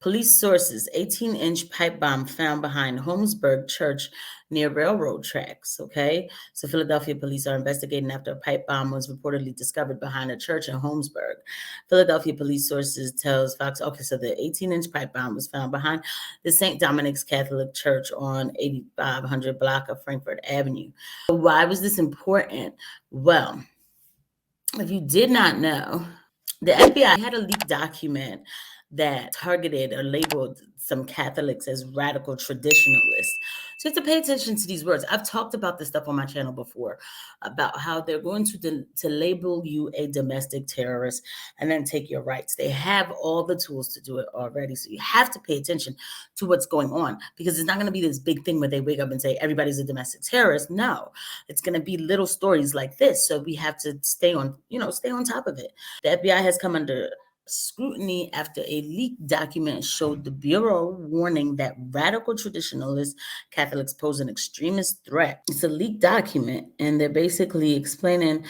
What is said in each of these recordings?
Police sources, 18-inch pipe bomb found behind Holmesburg Church near railroad tracks, okay? So Philadelphia police are investigating after a pipe bomb was reportedly discovered behind a church in Holmesburg. Philadelphia police sources tells Fox, okay, so the 18-inch pipe bomb was found behind the St. Dominic's Catholic Church on 8500 block of Frankfort Avenue. So why was this important? Well, if you did not know, the FBI had a leaked document that targeted or labeled some Catholics as radical traditionalists. So you have to pay attention to these words. I've talked about this stuff on my channel before about how they're going to label you a domestic terrorist and then take your rights. They have all the tools to do it already. So you have to pay attention to what's going on, because it's not going to be this big thing where they wake up and say everybody's a domestic terrorist. No, it's going to be little stories like this. So we have to stay on top of it. The FBI has come under scrutiny after a leaked document showed the Bureau warning that radical traditionalist Catholics pose an extremist threat. It's a leaked document, and they're basically explaining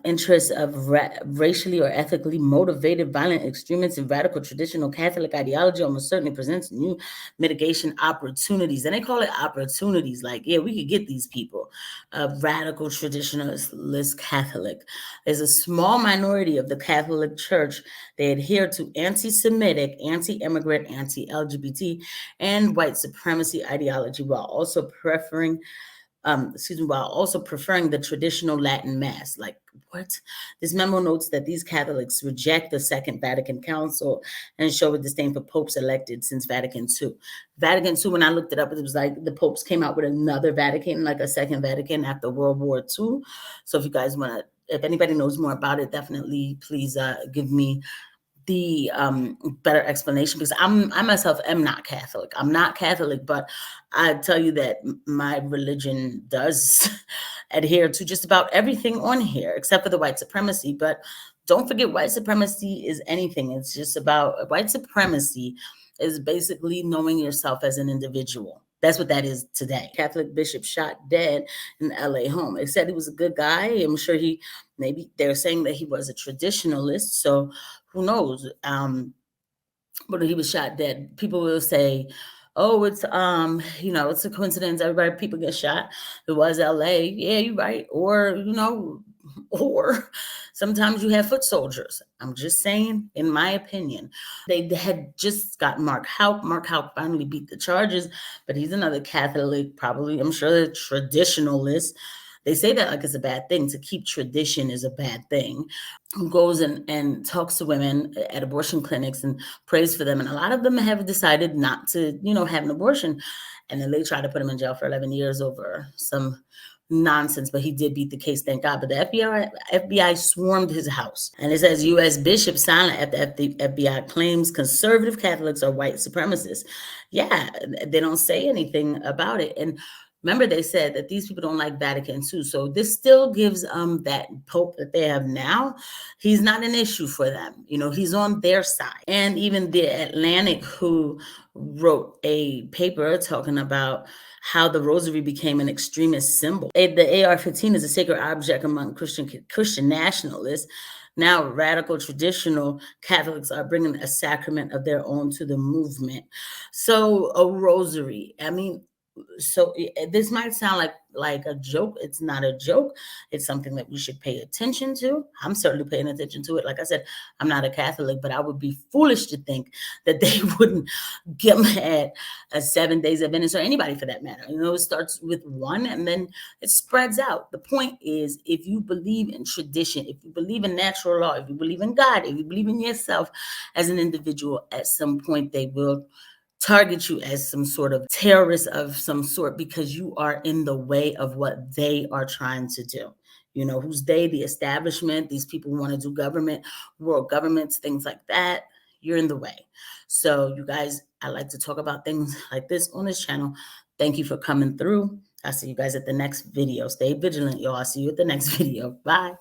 interests of racially or ethically motivated violent extremists and radical traditional Catholic ideology almost certainly presents new mitigation opportunities. And they call it opportunities, like, yeah, we could get these people. Radical traditionalist Catholic. There's a small minority of the Catholic Church. They adhere to anti-Semitic, anti-immigrant, anti-LGBT, and white supremacy ideology while also preferring the traditional Latin Mass. Like, what? This memo notes that these Catholics reject the Second Vatican Council and show a disdain for popes elected since Vatican II. Vatican II, when I looked it up, it was like the popes came out with another Vatican, like a Second Vatican after World War II. So if you guys want to, if anybody knows more about it, definitely please give me the better explanation, because I myself am not Catholic. I'm not Catholic, but I tell you that my religion does adhere to just about everything on here, except for the white supremacy. But don't forget, white supremacy is anything. It's just about white supremacy is basically knowing yourself as an individual. That's what that is today. Catholic bishop shot dead in LA home. They said he was a good guy. I'm sure maybe they're saying that he was a traditionalist. So who knows? But he was shot dead. People will say, oh, it's it's a coincidence. People get shot. It was LA. Yeah, you're right. Or, or sometimes you have foot soldiers. I'm just saying, in my opinion, they had just got Mark Houck. Mark Houck finally beat the charges, but he's another Catholic, probably, I'm sure, a traditionalist. They say that like it's a bad thing. To keep tradition is a bad thing. Who goes and talks to women at abortion clinics and prays for them. And a lot of them have decided not to, have an abortion. And then they try to put him in jail for 11 years over some nonsense, but he did beat the case, thank God. But the FBI swarmed his house. And it says U.S. Bishop silent after the FBI claims conservative Catholics are white supremacists. Yeah, they don't say anything about it. And remember, they said that these people don't like Vatican II. So this still gives that Pope that they have now, he's not an issue for them. He's on their side. And even the Atlantic, who wrote a paper talking about how the rosary became an extremist symbol. The AR-15 is a sacred object among Christian nationalists. Now, radical traditional Catholics are bringing a sacrament of their own to the movement. So a rosary, so this might sound like a joke. It's not a joke. It's something that we should pay attention to. I'm certainly paying attention to it. Like I said, I'm not a Catholic, but I would be foolish to think that they wouldn't get mad at 7 Days Adventist, or anybody for that matter. It starts with one and then it spreads out. The point is, if you believe in tradition, if you believe in natural law, if you believe in God, if you believe in yourself as an individual, at some point they will target you as some sort of terrorist of some sort, because you are in the way of what they are trying to do. Who's they? The establishment, these people who want to do government, world governments, things like that. You're in the way. So you guys, I like to talk about things like this on this channel. Thank you for coming through. I'll see you guys at the next video. Stay vigilant, y'all. I'll see you at the next video. Bye.